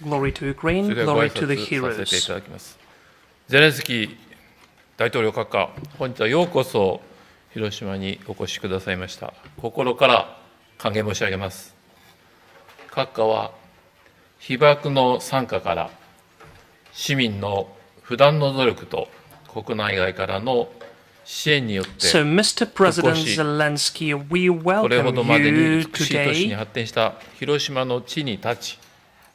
Glory to Ukraine, glory to the heroes. ゼレンスキー大統領閣下、本日はようこそ広島にお越しくださいました。心から歓迎申し上げます。閣下は被爆の惨禍から市民の不断の努力と国内外からの支援によって、So, Mr. President Zelensky, we これほど welcome までに you 美しい都市に today. 発展した広島の地に立ち、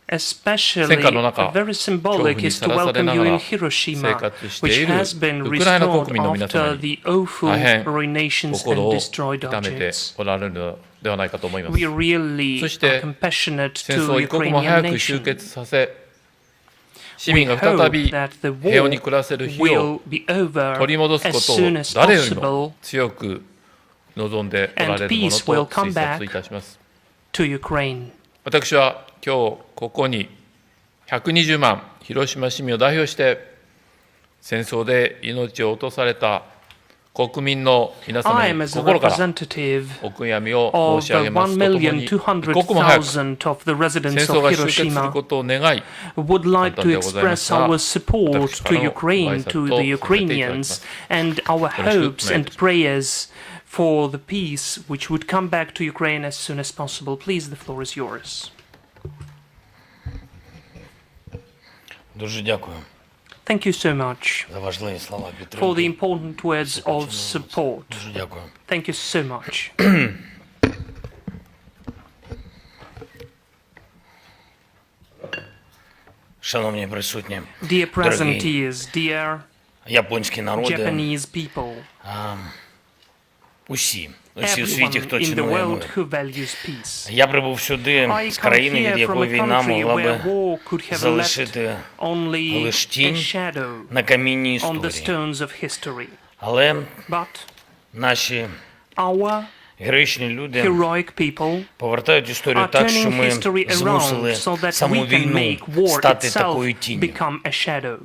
Especially, 戦火の中、 very 恐怖 symbolic に is さ to らされ welcome な you が in ら生 Hiroshima, 活して which いる has been ウクライナ国 restored 民の皆様 after に the awful 大変 ruinations 心 and を destroyed 痛めて objects. おられるのではないかと思います。 We really そし are て compassionate 戦争 to を一刻も早 Ukrainian く終 nation. 結させ、市 We 民が再 hope び that the 平和に war 暮らせる日を will be over 取り戻す as ことを soon as 誰よりも possible 強く望んでおら and れるもの peace と will come 推 back 察いたします。 to Ukraine. 私は今日ここに120万広島市民を代表して戦争で命を落とされた国民の皆様 I に am as a 心から representative お悔やみを of 申し上 the げますとともに、一刻も早く戦 1,200,000 of the residents 争 of が終結する Hiroshima ことを願い、 would like to 簡単ではございます express が、 our support 私か to らのご挨 Ukraine, 拶 to と the させていただきます。 Ukrainians, and our よろしくお願いい hopes たし and ます。 prayers for the peace which would come back to Ukraine as soon as possible. Please, the floor is yours. Дуже дякую Thank you so much за важливі слова for the підтримки. important words of support. Дуже дякую. Thank you so much. Шановні присутні, Dear presentees, dear японські народи, Japanese people, усі у світі, everyone хто in the цінує world мир. who values peace. Я прибув сюди I з come країни, від here from якої a війна country могла where би war could have left залишити only лиш a тінь shadow на камінній on the історії. stones of history. Але But наші our героїчні люди heroic people повертають історію are так, що turning ми history змусили around so that саму we can війну make war стати itself такою тінню. become a shadow.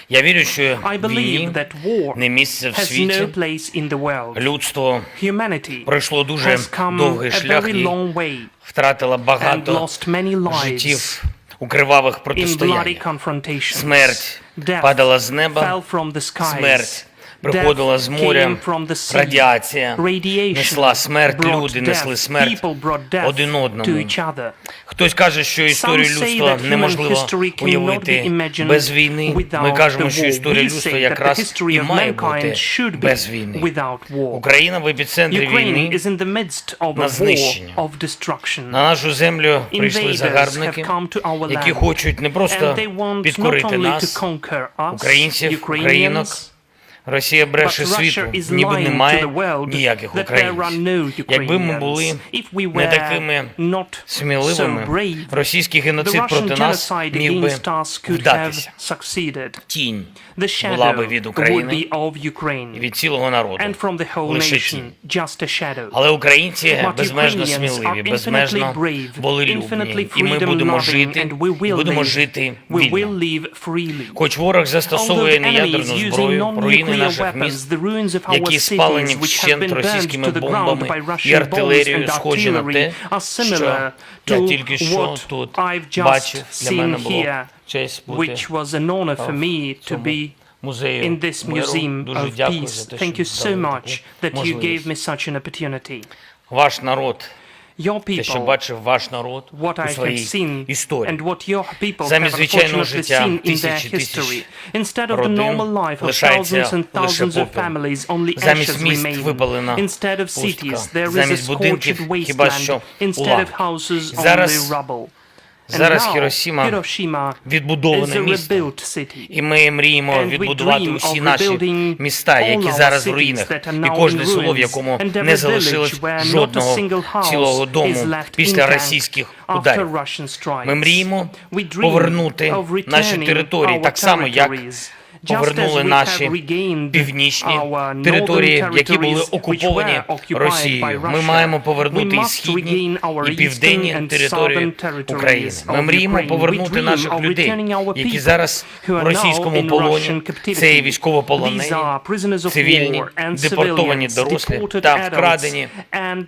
Я вірю, що I believe війні that war не місце в has світі. no place in the world. Людство Humanity пройшло дуже has come довгий a шлях very і long way втратила and багато lost many lives життів у кривавих in bloody протистояннях. confrontations. Смерть Death падала з неба, fell from the skies. смерть приходила з Death моря, came from the sea. радіація Radiation несла смерть, brought люди несли death. смерть People brought death один to одному. each other. Хтось каже, що історію Some say людства that human неможливо history cannot be уявити imagined без війни. Ми without кажемо, the що war. історія We людства say that the якраз history і of має бути mankind should be без війни. without war. Україна в епіцентрі Ukraine війни. is in the midst of на a war знищення. of destruction. На нашу землю прийшли Invaders загарбники, have come to our які land, хочуть не просто and they want not підкорити only to нас, conquer us, українців, українок. Ukrainians, Росія but бреше Russia світу, is ніби lying to немає the world ніяких that there are українців. no Якби ми були Ukrainians. If we не were такими not so сміливими, brave, російський the геноцид Russian проти нас genocide міг би against us could have вдатися. succeeded. Тінь The була би shadow від would України be of і Ukraine, від цілого народу. and from the whole Лише nation, тінь. just a shadow. Але українці But безмежно Ukrainians сміливі, are безмежно infinitely brave, волелюбні. infinitely І ми будемо freedom-loving, жити, and we will будемо live. жити We will вільно. live freely. Хоч ворог Although застосовує the enemy is неядерну using зброю, руїни non-nuclear наших weapons, міст, the ruins of our які спалені cities, which have вщент been burnt російськими to the ground бомбами by і Russian bombs артилерією, and схожі на artillery, те, are що similar я to тільки що what тут I've just бачив. Для seen мене було here, честь бути which was an honor for me to be музею in this миру. museum Дуже of дякую peace. за те, Thank you що so дали much таку that you gave me можливість. such an opportunity. Ваш народ, Your те, що people, бачив ваш народ what у I have своїй seen історії. and what your people have Замість звичайного unfortunately життя seen in their тисячі history. Instead of the родин normal life of лишається thousands and лише thousands of попіл. families, only Замість ashes міст remain. випалена Instead of пустка. cities, there is a Замість scorched будинків хіба що wasteland. Instead of уламки. houses, only Зараз rubble. And Зараз now, Хіросіма Hiroshima is відбудоване a місто. rebuilt city. І ми мріємо And we відбудувати dream усі of наші rebuilding міста, all які our зараз в cities руїнах, that are і now кожне in село, в ruins, якому and every не залишилось village where not a жодного single house цілого is дому left після intact російських after ударів. Russian strikes. Ми мріємо We dream повернути of наші returning території our так само, як territories, повернули наші північні території, які були окуповані Росією. Ми маємо повернути і східні, і південні території України. Ми мріємо повернути наших людей, які зараз у російському полоні. Це і військовополонені, цивільні, депортовані дорослі та вкрадені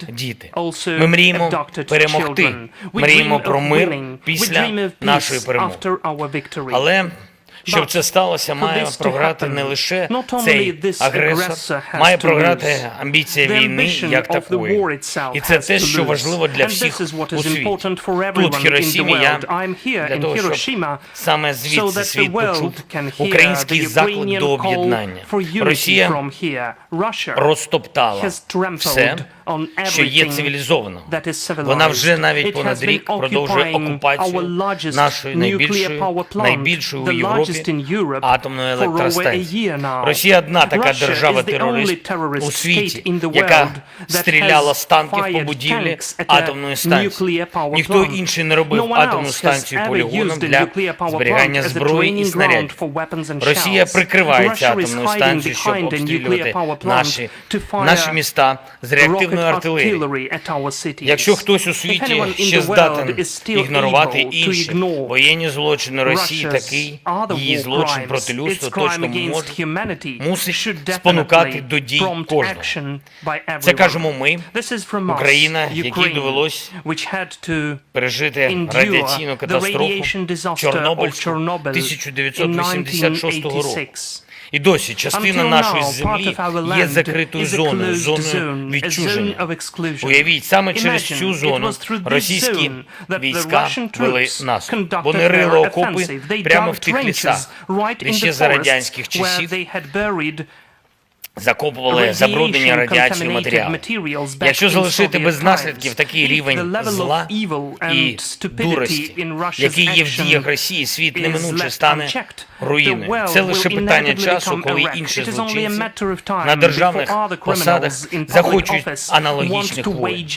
діти. Ми мріємо перемогти. Мріємо про мир після нашої перемоги. Але щоб це сталося, має програти не лише цей агресор, має програти амбіція війни як такої. І це те, що важливо для всіх у світі. Тут, в Хіросімі, я для того, щоб саме звідси світ почув український заклик до об'єднання. Росія розтоптала все, що є цивілізовано. Вона вже навіть понад рік продовжує окупацію нашої найбільшої у Європі атомної електростанції. Росія одна така держава-терорист у світі, яка стріляла з танків по будівлі атомної станції. Ніхто інший не робив атомну станцію полігоном для зберігання зброї і снарядів. Росія прикривається атомною станцією, щоб обстрілювати наші міста з реактивною артилерією. Якщо хтось у світі ще здатен ігнорувати інші воєнні злочини Росії, такий її злочин проти людства точно мусить спонукати до дій кожного. Це кажемо ми, Україна, якій довелось пережити радіаційну катастрофу Чорнобильську 1986 року. І досі частина нашої землі є закритою зоною відчуження. Уявіть, саме через цю зону російські війська вели наступ. Вони рили окопи прямо в тих лісах, де ще за радянських часів закопували забруднені радіацією матеріали. Якщо залишити без наслідків такий рівень зла і дурості, який є в діях Росії, світ неминуче стане руїною. Це лише питання часу, коли інші злочинці на державних посадах захочуть аналогічних воєн.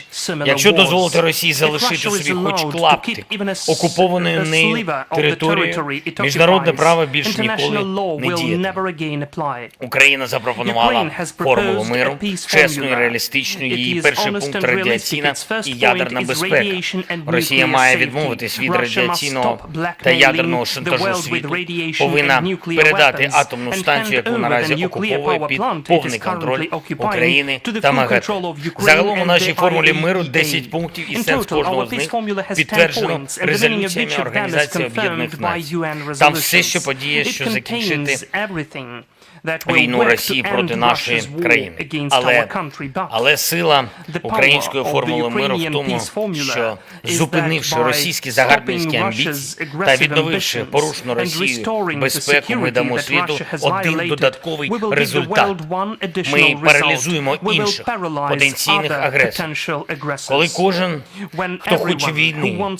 Якщо дозволити Росії залишити собі хоч клаптик окупованої нею території, міжнародне право більше ніколи не діятиме. Україна запропонувала формулу миру, чесну і реалістичну. Її перший пункт – радіаційна і ядерна безпека. Росія має відмовитись від радіаційного та ядерного шантажу світу, повинна передати атомну станцію, яку наразі окуповує, під повний контроль України та МАГАТЕ. Загалом у нашій формулі миру 10 пунктів, і сенс кожного з них підтверджено резолюціями Організації Об'єднаних Націй. Там все, що подіє, що закінчити війну Росії проти нашої країни. Але сила української формули миру в тому, що зупинивши російські загарбницькі амбіції та відновивши порушену Росією безпеку, ми дамо світу один додатковий результат. Ми паралізуємо інших потенційних агресорів. Коли кожен, хто хоче війни,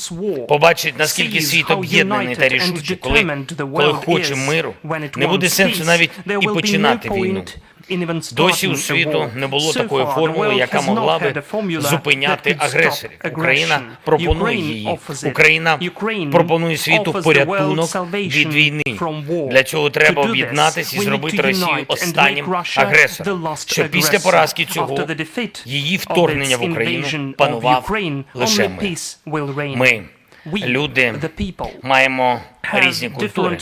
побачить, наскільки світ об'єднаний та рішучий, коли хоче миру, не буде сенсу навіть і починати війну. Досі у світу не було такої формули, яка могла би зупиняти агресорів. Україна пропонує її. Україна пропонує світу порятунок від війни. Для цього треба об'єднатися і зробити Росію останнім агресором, щоб після поразки цього її вторгнення в Україну панував лише ми. Люди маємо різні культури,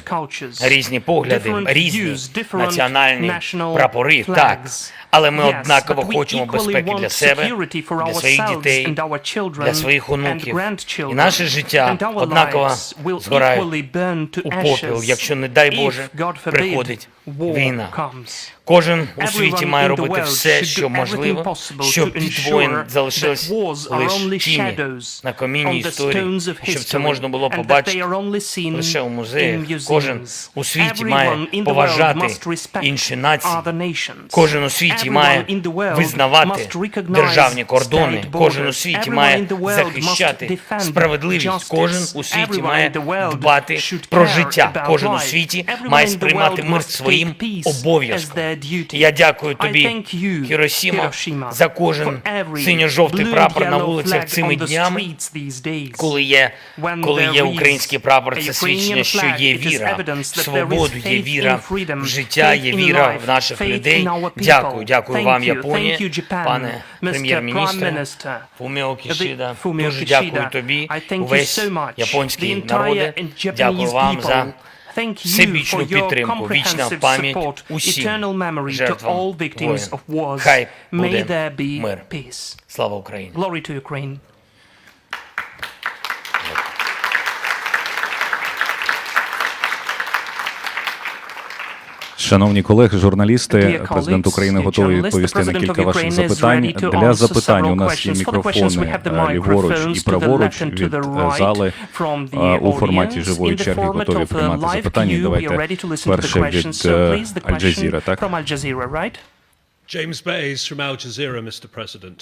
різні погляди, різні національні прапори, так. Але ми однаково хочемо безпеки для себе, для своїх дітей, для своїх онуків. І наше життя однаково згорає у попіл, якщо, не дай Боже, приходить війна. Кожен у світі має робити все, що можливо, щоб від воїн залишились лише тіні на камінні історії, щоб це можна було побачити лише у музеях. Кожен у світі має поважати інші нації. Кожен у світі має визнавати державні кордони. Кожен у світі має захищати справедливість. Кожен у світі має дбати про життя. Кожен у світі має сприймати мир своїм обов'язком. Я дякую тобі, Хіросіма, за кожен синьо-жовтий прапор на вулицях цими днями, коли є український прапор. Це свідчить свідчення, що є віра в свободу, є віра в життя, є віра в наших людей. Дякую вам, Японія, пане прем'єр-міністр Фуміо Кішіда. Дуже дякую тобі, увесь японський народе. Дякую вам за всебічну підтримку, вічна пам'ять усім жертвам воїн. Хай буде мир. Слава Україні! Glory to Ukraine. Шановні колеги, журналісти, президент України готовий відповісти на кілька ваших запитань. Для запитань у нас є мікрофони ліворуч і праворуч від зали у форматі живої черги, готові приймати запитання. Давайте перше від Аль-Джазіра, так? James Bays from Al Jazeera, Mr. President.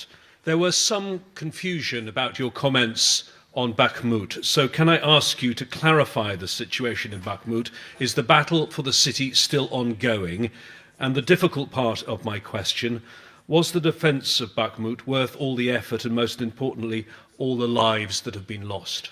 There was some confusion about your comments on Bakhmut. So can I ask you to clarify the situation in Bakhmut? Is the battle for the city still ongoing? And the difficult part of my question, was the defense of Bakhmut worth all the effort and most importantly, all the lives that have been lost?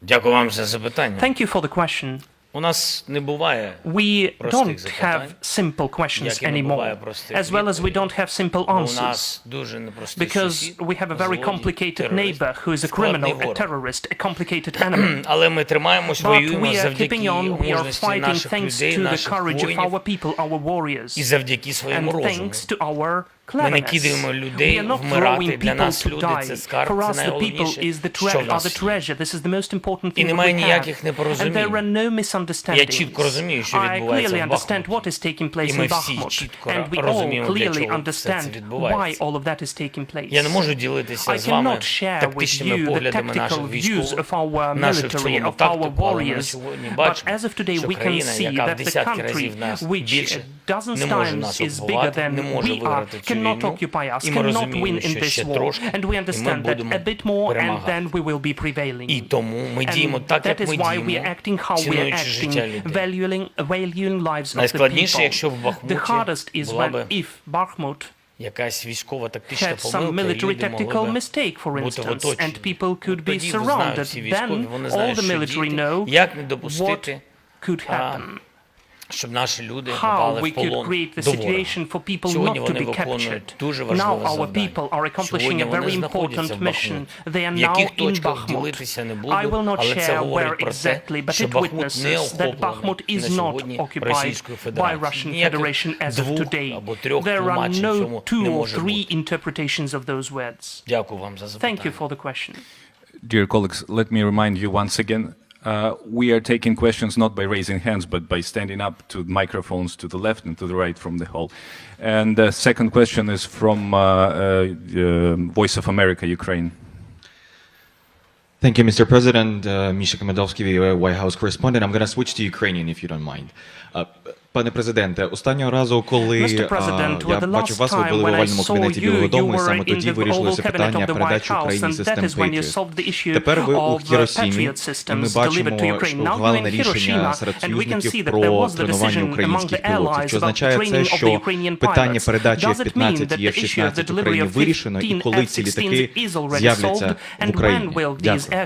Дякую вам за запитання. Thank you for the question. У нас не буває We простих don't запитань, have simple questions як і не буває anymore, простих as well as we відповідей. don't have simple У answers, нас дуже непростий because сусід, we have a very злодій, complicated терорист, neighbor who is a складний criminal, a ворог. terrorist, a complicated enemy. Але ми тримаємось, But воюємо we are завдяки keeping on, we are мужності fighting наших thanks людей, to the наших courage of воїнів our people, our warriors, і завдяки своєму and розуму. thanks to our Ми не cleverness. кидаємо We людей are not вмирати. throwing Для people нас to люди – це die. скарб, For це us, the people найголовніше, is the що в are нас the treasure. This is the most important І thing that немає we ніяких have. And непорозумінь. there are no Я misunderstandings. чітко розумію, що I відбувається clearly в understand Бахмуті. what is taking place І ми in всі Bakhmut. чітко And we all розуміємо, для clearly чого все це understand why відбувається. all of that is taking place. Я не можу ділитися I з вами cannot share with тактичними you the поглядами наших tactical views військових, of our наших в military, цілому of our тактику, але ми на warriors. сьогодні But бачимо, as of today, що we can країна, see яка в that the десятки country, разів нас which більше, dozens не може times нас is bigger окупувати, than не може we are, виграти цю cannot війну. occupy us, І ми cannot розуміємо, win in що this ще war. трошки, And we і ми understand that будемо a bit more, and перемагати. then we will be prevailing. І тому ми діємо And так, як that is ми why we are діємо, acting how we are цінуючи життя acting, людей. valuing lives of the Найскладніше, people. якщо в Бахмуті The hardest is була when би if Bakhmut якась військово-тактична had some помилка, і military люди tactical могли би mistake, for бути instance, and оточені. people could be Тоді знають surrounded. всі військові, Then вони all знають, the що military діяти, know як не what допустити, could happen. щоб наші люди How попали we в could полон create the до ворога. situation for people Сьогодні not to вони be виконують captured. дуже Now важливе our завдання. people are accomplishing Сьогодні a вони very знаходяться important в mission. Бахмуті. They are В now яких in точках Bakhmut. ділитися не буду, I will not але це share where говорить про те, exactly, but що it Бахмут не witnesses that Bakhmut охоплений is на not сьогодні occupied Російською by Федерацією. Russian Ніяких Federation as of двох today. або трьох There are тлумачень no цьому two не or може three бути. interpretations of those words. Дякую вам за запитання. Thank you for the question. Dear colleagues, let me remind you once again, we are taking questions not by raising hands, but by standing up to microphones to the left and to the right from the hall. And the second question is from Voice of America, Ukraine. Thank you, Mr. President. Misha Komendowski, White House correspondent. I'm going to switch to Ukrainian, if you don't mind. Пане президенте, останнього разу, коли я бачив вас, ви були в овальному кабінеті Білого Дому, і саме тоді вирішилося питання передачі Україні систем Patriot. Тепер ви у Хіросімі, і ми бачимо, що ухвалене рішення серед союзників про тренування українських пілотів. Чи означає це, що питання передачі F-15 і F-16 Україні вирішено, і коли ці літаки з'являться в Україні? Дякую.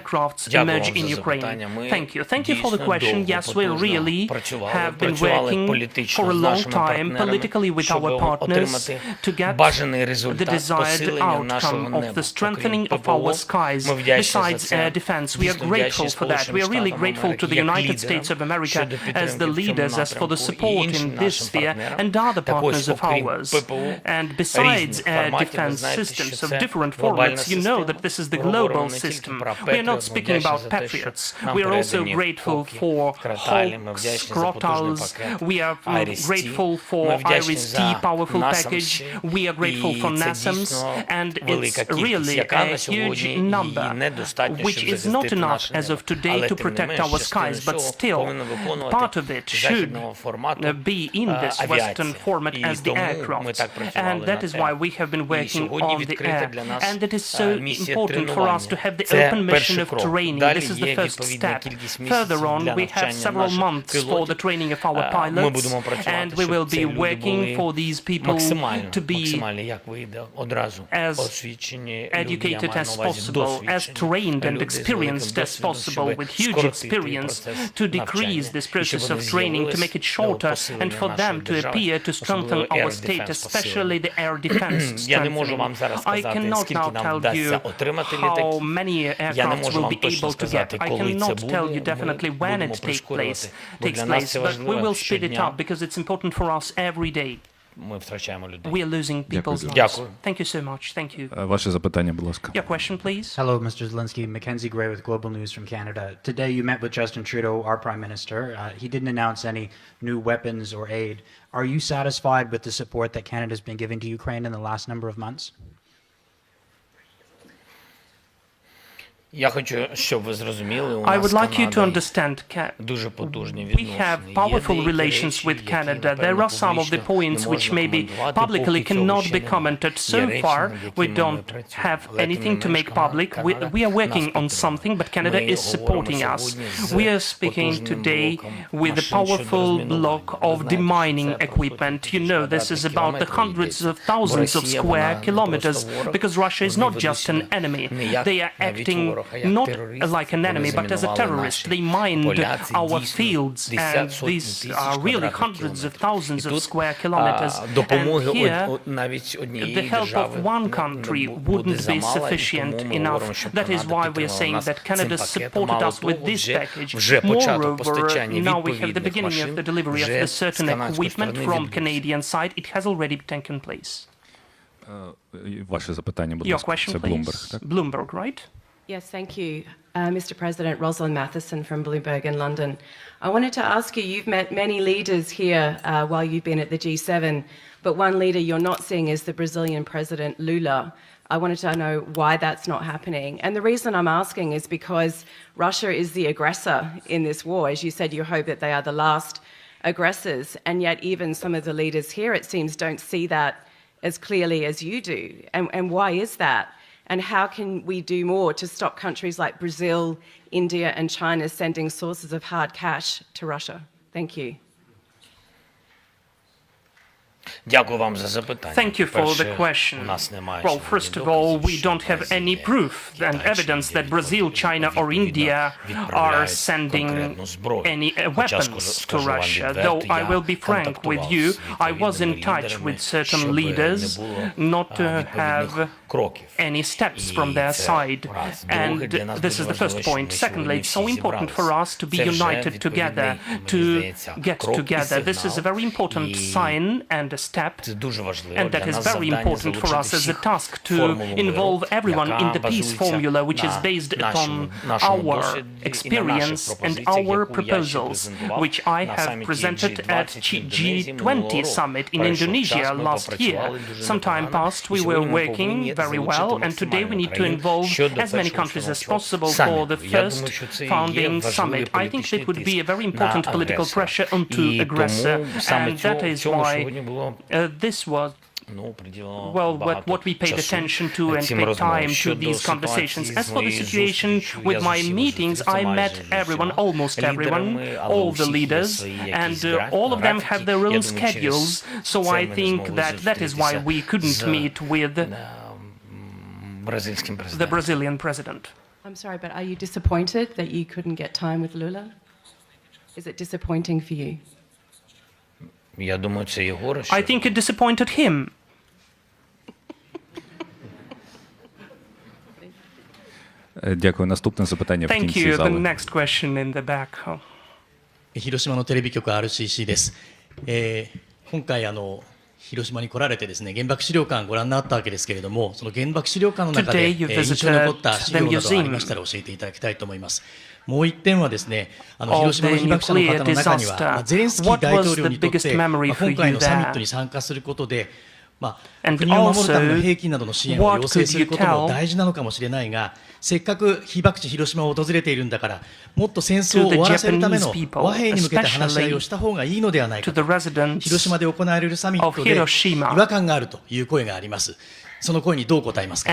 Дякую вам за запитання. Ми дійсно довго потужно been working for a long time politically with our partners to get the desired outcome of the strengthening of our skies. Besides air defense, we are grateful for that. We are really grateful to the United States of America as the leaders, as for the support in this sphere, and other partners of ours. And besides air defense systems of different formats, you know that this is the global system. We are not speaking about Patriots. We are also grateful for Hawks, Scrotals. We are grateful for Iris-T powerful package. We are grateful for NASAMS, and it's really a huge number, which is not enough as of today to protect our skies, but still part of it should be in this Western format as the aircraft. And that is why we have been working on the air. And it is so important for us to have the open mission of training. This is the first step. Further on, we have several months for the training of our pilots. and we will be working for these people to be as educated as possible, as trained and experienced as possible, with huge experience, to decrease this process of training, to make it shorter, and for them to appear to strengthen our state, especially the air defense strengthening. I cannot now tell you how many aircrafts will be able to get. I cannot tell you definitely when it takes place, but we will speed it up because it's important for us every day. We are losing people's lives. Thank you so much. Thank you. Ваше запитання, будь ласка. Your question, please. Hello, Mr. Zelensky. Mackenzie Gray with Global News from Canada. Today you met with Justin Trudeau, our Prime Minister. He didn't announce any new weapons or aid. Are you satisfied with the support that Canada's been giving to Ukraine in the last number of months? I would like you to understand, we have powerful relations with Canada. There are some of the points which maybe publicly cannot be commented. So far, we don't have anything to make public. We are working on something, but Canada is supporting us. We are speaking today with a powerful block of demining equipment. You know, this is about the hundreds of thousands of square kilometers, because Russia is not just an enemy. They are acting not like an enemy, but as a terrorist. They mined our fields, and these are really hundreds of thousands of square kilometers. And here, the help of one country wouldn't be sufficient enough. That is why we are saying that Canada supported us with this package. Moreover, now we have the beginning of the delivery of the certain equipment from Canadian side. It has already taken place. Ваше запитання, будь Your ласка. question, Це please. Bloomberg, так? Bloomberg, right? Yes, thank you. Mr. President, Rosalind Matheson from Bloomberg in London. I wanted to ask you, you've met many leaders here while you've been at the G7, but one leader you're not seeing is the Brazilian President Lula. I wanted to know why that's not happening. And the reason I'm asking is because Russia is the aggressor in this war. As you said, you hope that they are the last aggressors, and yet even some of the leaders here, it seems, don't see that as clearly as you do. And why is that? And how can we do more to stop countries like Brazil, India and China sending sources of hard cash to Russia? Thank you. Thank you for the question. Well, first of all, we don't have any proof and evidence that Brazil, China or India are sending any weapons to Russia. Though I will be frank with you, I was in touch with certain leaders not to have any steps from their side. And this is the first point. Secondly, it's so important for us to be united together, to get together. This is a very important sign and a step, and that is very important for us as a task to involve everyone in the peace formula, which is based upon our experience and our proposals, which I have presented at G20 summit in Indonesia last year. Some time past, we were working very well, and today we need to involve as many countries as possible for the first founding summit. I think it would be a very important political pressure onto aggressor, and that is why this was what we paid attention to and paid time to these conversations. As for the situation with my meetings, I met everyone, almost everyone, all the leaders, and all of them have their own schedules, so I think that is why we couldn't meet with the Brazilian president. I'm sorry, but are you disappointed that you couldn't get time with Lula? Is it disappointing for you? I think it disappointed him. Дякую. Наступне запитання в Thank кінці you. The зали. next question in the back. 広島のテレビ局 RCC です。今回広島に来られてですね、原爆資料館ご覧になったわけですけれども、その原爆資料館の中で印象に残った資料などありましたら教えていただきたいと思います。もう一点はですね、広島の被爆者の方の中には、ゼレンスキー大統領にとって、今回のサミットに参加することで、国を守るための兵器などの支援を要請することも大事なのかもしれないが、せっかく被爆地広島を訪れているんだから、もっと戦争を終わらせるための和平に向けて話し合いをした方がいいのではないかと、広島で行われるサミットで違和感があるという声があります。その声にどう答えますか。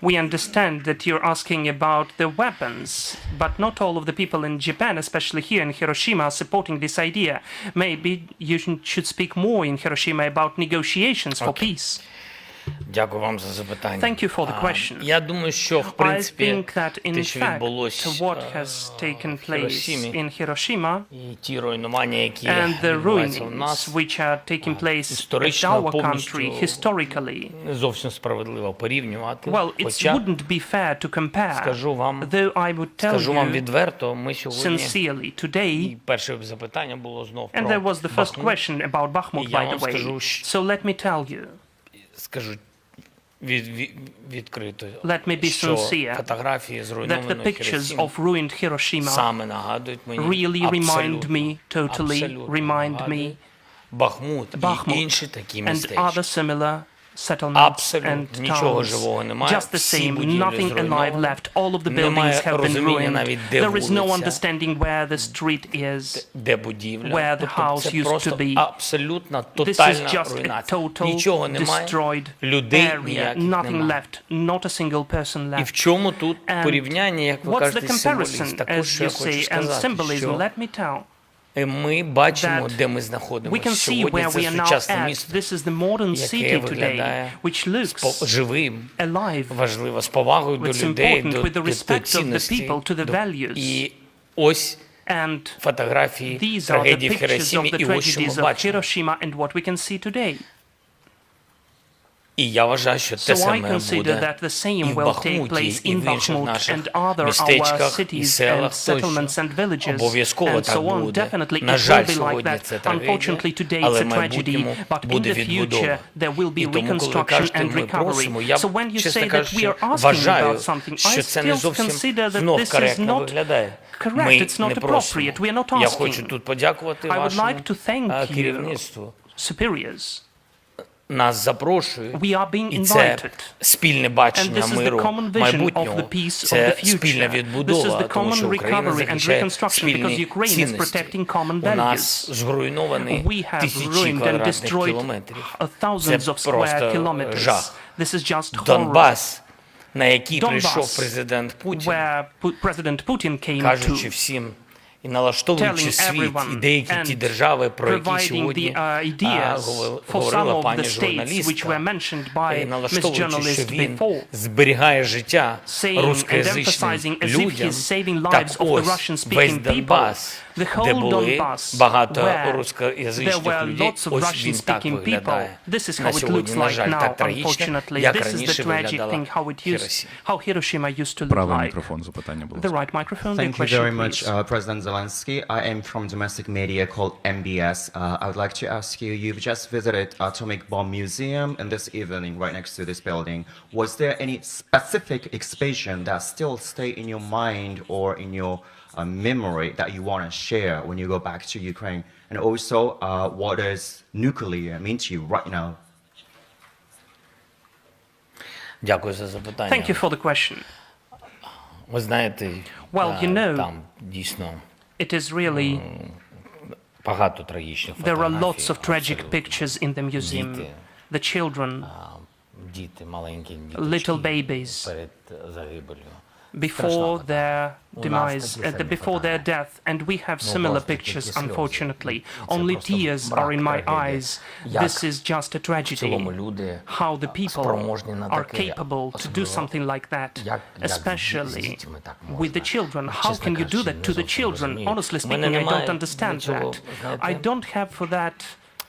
We understand that you're asking about the weapons, but not all of the people in Japan, especially here in Hiroshima, are supporting this idea. Maybe you should speak more in Hiroshima about negotiations for peace. Дякую вам за запитання. Thank you for the question. Я думаю, що в I принципі think that in те, що fact відбулося what has taken place in Hiroshima і ті руйнування, які and the відбуваються у ruins нас, which are taking place at історично our повністю country historically, не зовсім справедливо порівнювати. well, it Хоча, wouldn't be fair to compare, скажу вам though I would tell you відверто, ми сьогодні, sincerely today, і перше запитання було знов and про there was the first Бахмут. question about Bakhmut, І я by вам the way. скажу, So let me tell you, скажу відкрито, let me be що sincere, фотографії that the зруйнованої pictures Хіросіми of ruined Hiroshima саме нагадують мені really remind абсолютно, me, totally абсолютно remind нагадують me Бахмут і Bakhmut інші такі and містечка. other similar settlements and Абсолютно нічого towns. живого немає. Just the Всі same, будівлі nothing alive зруйновані. left. All of the Немає buildings have been розуміння ruined. навіть, де There is no вулиця, understanding where the street is. де будівля. where the Тобто house це used to просто be. абсолютна, This is тотальна just a руйнація. total Нічого немає, destroyed людей area. ніяких Nothing немає. left. Not a single person І в left. чому тут And порівняння, як ви what's the кажете, символізм? comparison, Також as що я you хочу say, and сказати, symbolism? що Let me tell. ми бачимо, that де ми We знаходимося. can see Сьогодні where we це are now сучасне at. місто, This is the modern яке city today, виглядає which looks живим, alive. важливо, з повагою до It's людей, important with the до respect of the цінностей. people to the values. І ось And фотографії these are the трагедії в pictures Хіросімі, of the і ось що ми tragedies of бачимо. Hiroshima and what we can see today. І я вважаю, що те So I саме consider буде that the і same в will take Бахмуті, place і in в інших Bakhmut наших and other our містечках і cities and селах settlements тощо. and villages Обов'язково and так so on. буде. Definitely На it жаль, will be like сьогодні це that. трагедія, Unfortunately today але it's в a tragedy, майбутньому but in буде the відбудова. future there will be І тому, коли ви reconstruction кажете, and ми recovery. просимо, я, So when you чесно say that we кажучи, are asking вважаю, about something, I що це не still зовсім consider that знов this is коректно not виглядає. correct. Ми It's not не appropriate. We are просимо. not Я asking. хочу тут подякувати I would вашому like to thank you, керівництву. superiors. Нас запрошують, We are being і це invited. спільне And бачення this is the миру common vision of майбутнього, the peace of це the спільна future. This is відбудова, the тому common що Україна recovery and захищає reconstruction because спільні Ukraine is цінності. protecting common У нас values. зруйновані We have тисячі ruined and квадратних destroyed кілометрів. thousands Це of square просто kilometers. жах. This is just horror. Донбас, на який Donbass, прийшов президент Путін, where President Putin came кажучи to, всім і налаштовуючи telling світ, і everyone деякі ті and держави, про які providing сьогодні the ideas for some говорила of пані the states which were журналістка, mentioned by Ms. налаштовуючи, що Journalist він before, зберігає життя saying and рускоязичним emphasizing as if людям, he's saving так lives of the ось Russian-speaking весь people. Донбас, The де whole були Donbass, багато where there рускоязичних were людей, lots of ось він так Russian-speaking people. виглядає. This is На how it сьогодні, looks на like жаль, now, так трагічно, unfortunately. як This is the раніше tragic виглядала thing, Хіросіма. how Hiroshima used to look Правий like. мікрофон, запитання, будь The ласка. right microphone, the Thank you question, very much, please. President Zelensky. I am from domestic media called MBS. I would like to ask you, you've just visited Atomic Bomb Museum and this evening right next to this building. Was there any specific exhibition that still stay in your mind or in your memory that you want to share when you go back to Ukraine? And also, what does nuclear mean to you right now? Дякую за запитання. Thank you for the question. Ви знаєте, Well, you know, там дійсно it is really, багато трагічних there are фотографій. lots of tragic абсолютно. pictures in the museum. Діти, The children, діти, маленькі little діточки babies, перед загибелью. before their demise, такі самі before their фотографії. death, and we have similar власне, pictures, тільки сльози. unfortunately. Це Only просто tears брак are in my трагедії. eyes. Як This is just a в цілому tragedy. люди How the people спроможні на are таке, capable to do особливо something like that, як з especially дітьми так with the можна. children. How Чесно can you do кажучи, that не to the зовсім children? розумію. Honestly У мене speaking, I немає don't understand для цього, that. знаєте, I don't have for that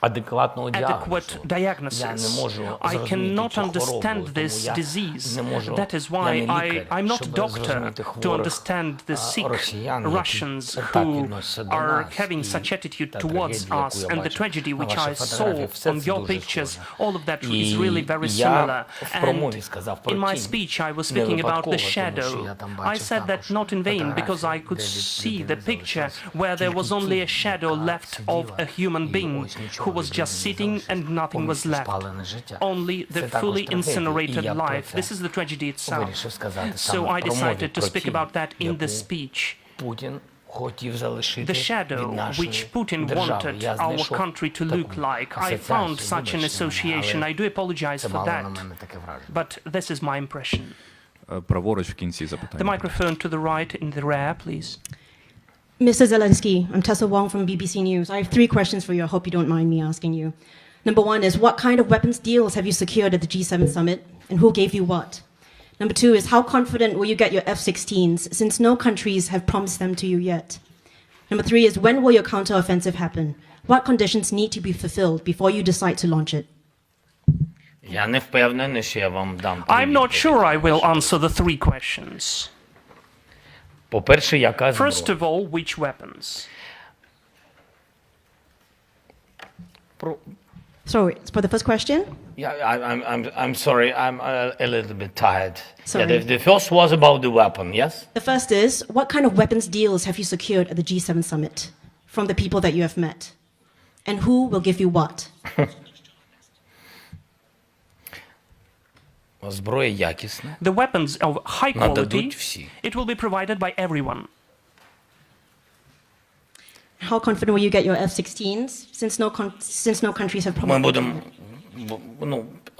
адекватного adequate діагнозу. Я не diagnosis. можу I зрозуміти cannot цю understand хворобу, this тому я disease. не можу, That is я why не лікар, I'm not a щоб doctor зрозуміти to хворих understand the sick росіян, які Russians так who відносяться до are нас. having І such attitude та towards трагедія, us, яку я and the бачу tragedy на which I ваших saw фотографіях, все on це your дуже pictures, схоже. all of that is І really very я similar. в промові And сказав про in my тінь. speech I was Не speaking about випадково, the тому що shadow. я там I бачив said that також not in vain, because I фотографії, could де від see людини the picture залишилась where there was тільки only a тінь, shadow яка left of сиділа, a human і being ось нічого who was від just людини sitting не and залишилось. nothing was Повністю left. спалене життя. Only Це the також fully трагедія. incinerated І я про life. це This is the tragedy itself. вирішив сказати So саме I в промові decided to про speak тінь, about that in the яку speech. Путін хотів залишити The shadow від нашої which Putin держави. wanted Я our знайшов country to таку look like. I асоціацію, found such an вибачте мене, association. але I do apologize це for мало на that, мене таке враження. but this is my impression. праворуч в кінці запитання. The microphone to the right in the rear, please. Mr. Zelensky, I'm Tessa Wong from BBC News. I have 3 questions for you. I hope you don't mind me asking you. Number 1 is, what kind of weapons deals have you secured at the G7 summit, and who gave you what? Number 2 is, how confident will you get your F-16s, since no countries have promised them to you yet? Number 3 is, when will your counteroffensive happen? What conditions need to be fulfilled before you decide to launch it? Я не впевнений, що я вам дам. I'm not sure I will answer the 3 questions. По-перше, яка зброя? First of all, which weapons? Sorry, for the first question? Yeah, I'm sorry, I'm a little bit tired. Sorry. Yeah, the first was about the weapon, yes? The first is, what kind of weapons deals have you secured at the G7 summit from the people that you have met? And who will give you what? Зброя якісна. The weapons of high quality, Нададуть всі. it will be provided by everyone. How confident will you get your F-16s, since no countries have Ми promised?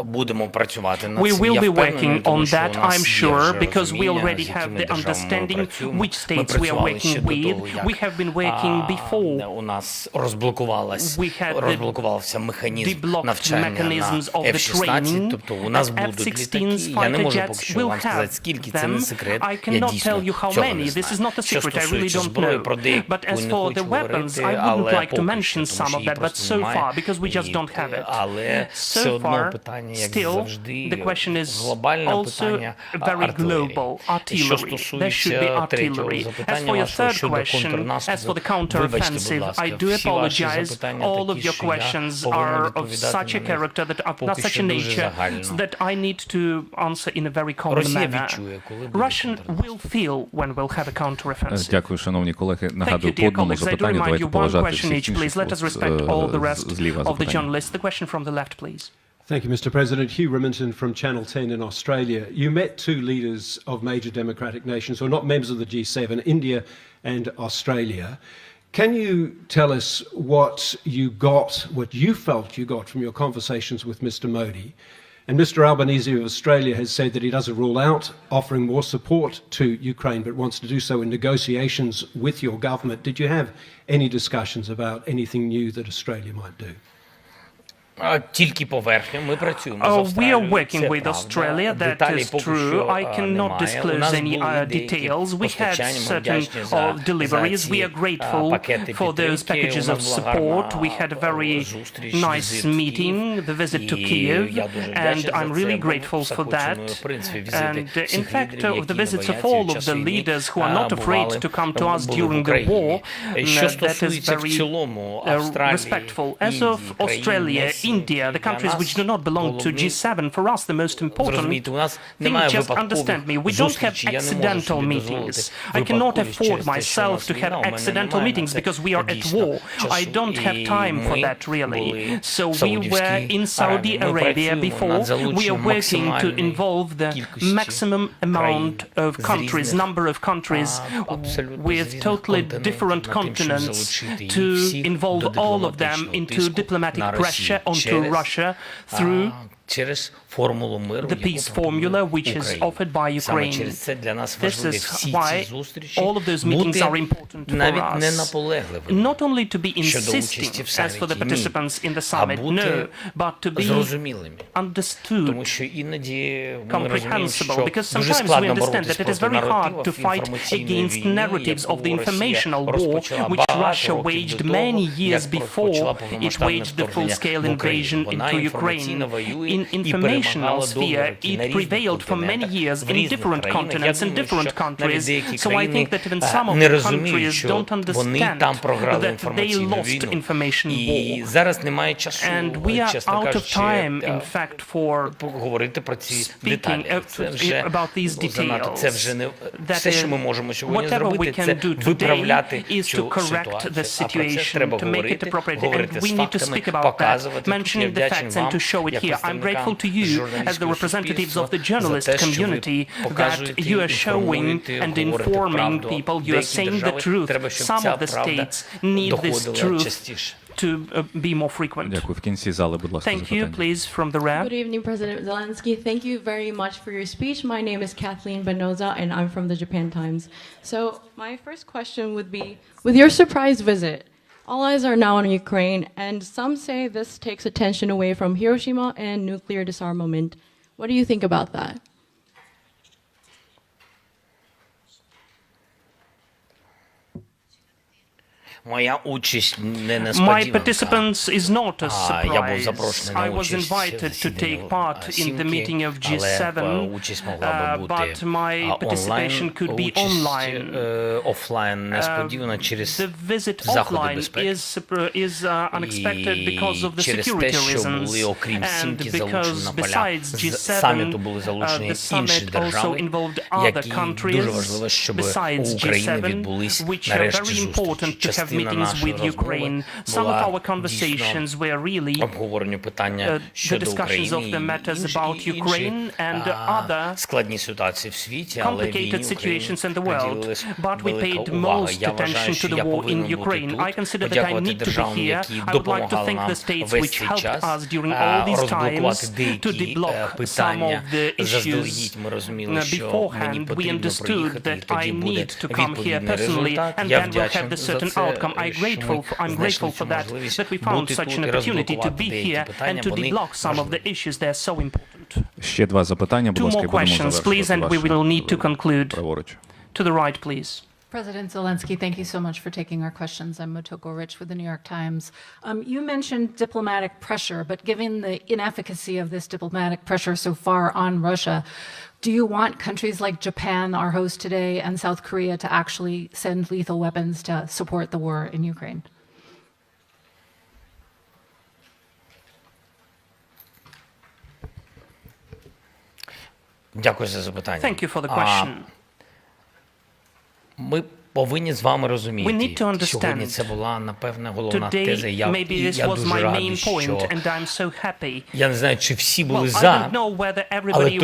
будемо працювати над We цим. will Я be впевнений, working тому on що that, у нас I'm є sure, вже because we розуміння, already з have якими the державами ми understanding працюємо. which Ми states we are працювали ще working до with. того, як We have been working before. у нас розблокувався механізм Deblocked навчання mechanisms на of the F-16, training. тобто у нас будуть літаки. Я не можу поки що вам сказати, скільки, це не секрет. I Я cannot дійсно tell you how цього many. не This is знаю. not a Що secret. I really стосується don't зброї, know. про деяку But as не for хочу the weapons, говорити, I wouldn't але like to поки mention що, some тому of що її that, but просто so немає. far, because we just don't have it. Але все So одно far, питання, як still, завжди, the question is глобальне also питання very артилерії. global. І що Artillery. There should be стосується третього artillery. As запитання for your вашого third щодо question, as for контрнаступу, the вибачте, будь counteroffensive, ласка, I do всі ваші apologize. запитання All of такі, your що я questions повинен are of відповідати such a на них character, that are поки such що a дуже nature, загально. that I need to answer in a very common Росія manner. відчує, коли буде Russian will feel when we'll have a counteroffensive. Дякую, шановні колеги. Thank Нагадую, you, по dear одному colleagues. I do запитанню. remind Давайте you one поважати question всіх each, please. інших. Let us respect all the rest Зліва of the запитання. journalists. The question from the left, please. Thank you, Mr. President. Hugh Remington from Channel 10 in Australia. You met 2 leaders of major democratic nations who are not members of the G7, India and Australia. Can you tell us what you felt you got from your conversations with Mr. Modi? And Mr. Albanese of Australia has said that he doesn't rule out offering more support to Ukraine, but wants to do so in negotiations with your government. Did you have any discussions about anything new that Australia might do? Тільки поверхню, ми працюємо з We are Австралією, working це with правда. Australia, that Деталі is поки true. що I cannot немає. У disclose нас any були деякі details. We had постачання, ми certain вдячні за deliveries. ці We are grateful пакети for those підтримки. packages У of нас була support. гарна We had a very зустріч, nice візит в meeting, Київ. the visit to І Kyiv, я дуже and вдячний I'm за really це, бо grateful все for хочемо, that. в принципі, візити And in всіх fact, лідерів, of the які не visits of бояться all в of час the війни, leaders who are not afraid бували, to come to us були в during the Україні. war, Що that is стосується в very цілому Австралії, respectful. As Індії, of Australia, India, the countries which do not belong to G7, for us the most important зрозумійте, у нас thing, немає just випадкових understand me, we don't have зустрічей. Я не можу accidental собі meetings. дозволити I cannot випадковість afford через те, що у myself нас to have війна. У мене accidental немає на meetings це because we are at дійсно war. часу. I don't have І time for ми that really. були So в we were Саудівській in Saudi Аравії. Ми Arabia працюємо before. над We are залученням working to максимальної involve the кількості maximum amount of країн з countries, різних, number of countries абсолютно з with різних totally континентів different над тим, щоб continents залучити їх to всіх involve до all of them дипломатичного into тиску diplomatic на Росію pressure onto через, Russia through через формулу миру, the peace formula which is offered by Саме Ukraine. через це для нас This важливі is всі why ці зустрічі all of those meetings are important for навіть не us. наполегливими, Not only to be щодо участі insisting в as for the саміті, ні, participants in the а summit, бути no, but to be зрозумілими. understood, Тому що іноді ми розуміємо, що comprehensible, because дуже sometimes we складно understand боротися that it is проти very hard to наративів fight інформаційної against війни, narratives of the яку informational Росія war розпочала which багато Russia років waged до того, many years як before розпочала it повномасштабне waged the вторгнення full-scale в Україну. invasion Вона into інформаційно Ukraine. воює In і informational перемагала sphere, договорки на it різних prevailed for many континентах, years в in різних different країнах. Я continents and думаю, different що навіть countries. деякі So I країни think that even some of не the розуміють, countries що don't вони understand там програли that they інформаційну lost війну. information І war. зараз немає часу, And we are чесно out of кажучи, time, in fact, for говорити про ці speaking деталі. Це вже about these занадто. Це вже не That все, що ми можемо сьогодні whatever we зробити, can це do today виправляти is to цю correct the ситуацію. А про це situation, треба to make it говорити, appropriate. And говорити we з need to фактами, speak about that, показувати. Я mentioning the вдячний facts and вам, to show it як here. I'm grateful to you, as the representatives of the journalist community, that you are showing and informing people. You are saying the truth. Some of the states need this truth to be more frequent. Дякую. В кінці зали, будь ласка, Thank you. запитання. Please, from the rear. Good evening, President Zelensky. Thank you very much for your speech. My name is Kathleen Benoza, and I'm from the Japan Times. So my first question would be, with your surprise visit, all eyes are now on Ukraine, and some say this takes attention away from Hiroshima and nuclear disarmament. What do you think about that? My participance is not a surprise. I was invited to take part in the meeting of G7, but my participation could be online. The visit offline is unexpected because of the security reasons, and because besides G7, the summit also involved other countries besides G7, which are very important to have meetings with Ukraine. Some of our conversations were really the discussions of the matters about Ukraine and other complicated situations in the world. But we paid most attention to the war in Ukraine. I consider that I need to be here. I would like to thank the states which helped us during all these times to deblock some of the issues. Beforehand, we understood that I need to come here personally, and then we'll have the certain outcome. I'm grateful for that we found such an opportunity to be here and to deblock some of the issues that are so important. Ще два запитання, будь Two ласка, more і будемо questions, please, завершувати and we will need to conclude. Праворуч. To the right, please. President Zelensky, thank you so much for taking our questions. I'm Motoko Rich with the New York Times. You mentioned diplomatic pressure, but given the inefficacy of this diplomatic pressure so far on Russia, do you want countries like Japan, our host today, and South Korea to actually send lethal weapons to support the war in Ukraine? Thank you for the question. We need to understand. Today, maybe this was my main point, and I'm so happy. Well, I don't know whether everybody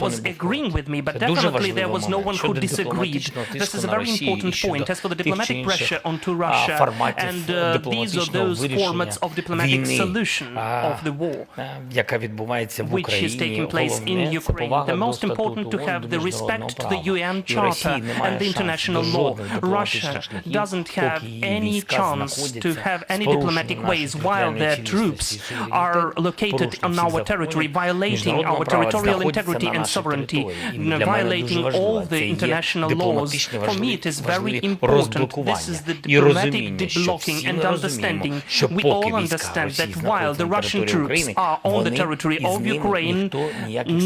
was agreeing with me, but definitely there was no one who disagreed. This is a very important point. As for the diplomatic pressure onto Russia, and these are those formats of diplomatic solution of the war, which is taking place in Ukraine. The most important to have the respect to the UN Charter and the international law. Russia doesn't have any chance to have any diplomatic ways while their troops are located on our territory, violating our territorial integrity and sovereignty, violating all the international laws. For me, it is very important. This is the diplomatic deblocking and understanding. We all understand that while the Russian troops are on the territory of Ukraine,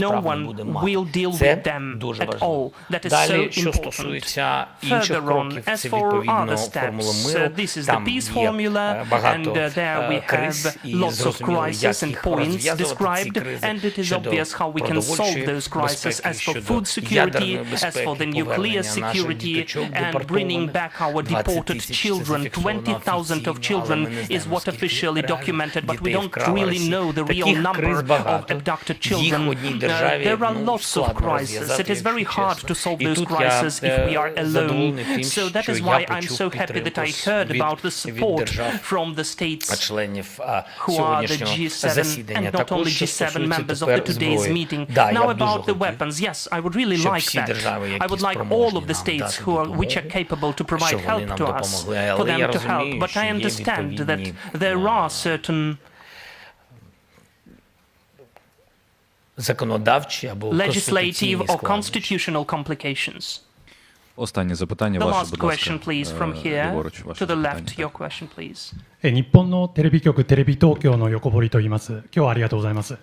no one will deal with them at all. That is so important. Further on, as for other steps, this is the peace formula, and there we have lots of crises and points described, and it is obvious how we can solve those crises. As for food security, as for the nuclear security, and bringing back our deported children, 20,000 of children is what officially documented, but we don't really know the real number of abducted children. There are lots of crises. It is very hard to solve those crises if we are alone. So that is why I'm so happy that I heard about the support from the states who are the G7 and not only G7 members of the today's meeting. Now about the weapons, yes, I would really like that. I would like all of the states which are capable to provide help to us, for them to help. But I understand that there are certain legislative or constitutional complications. Останнє запитання, The ваше, last будь ласка, question, please, from here ліворуч, ваше to the запитання. left. Your question, please. 日本のテレビ局テレビ東京の横堀と言います。今日はありがとうございます。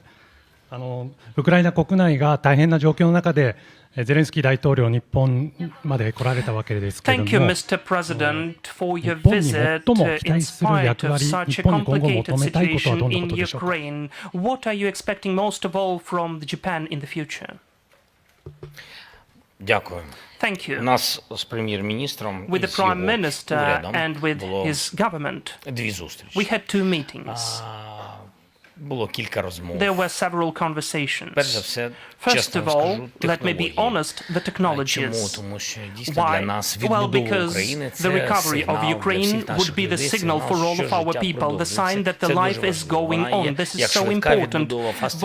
ウクライナ国内が大変な状況の中でゼレンスキー大統領日本まで来られたわけですけれども、 Thank you, Mr. President, for your 日本に visit 最も期 in 待する spite 役 of 割、 such 日 a 本に今後 complicated 求めたいことはど situation んなこ in とでしょうか。 Ukraine. What are you expecting most of all from Japan in the future? Thank you. With the Prime Minister and with his government, we had two meetings. було кілька розмов. There were several conversations. Перш за все, First of all, let me be honest, the technologies. Why? Well, because the recovery of Ukraine would be the signal for all of our people, the sign that the life is going on. This is so important,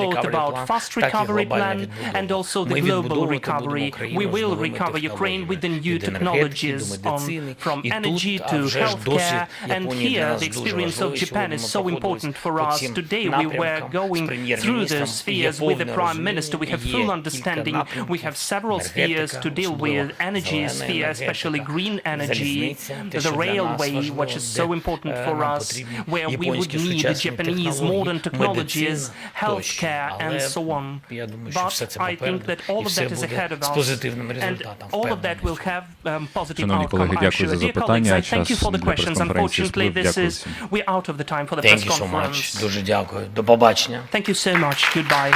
both about fast recovery plan and also the global recovery. We will recover Ukraine with the new technologies from energy to healthcare. And here, the experience of Japan is so important for us. Today, we were going through the spheres with the Prime Minister. We have full understanding. We have several spheres to deal with. Energy sphere, especially green energy, the railway, which is so important for us, where we would need the Japanese modern technologies, healthcare, and so on. But I think that all of that is ahead of us, and all of that will have positive outcome. Dear colleagues, I thank you for the questions. Unfortunately, we're out of the time for the press conference. Дуже дякую. До побачення. Thank you so much. Goodbye.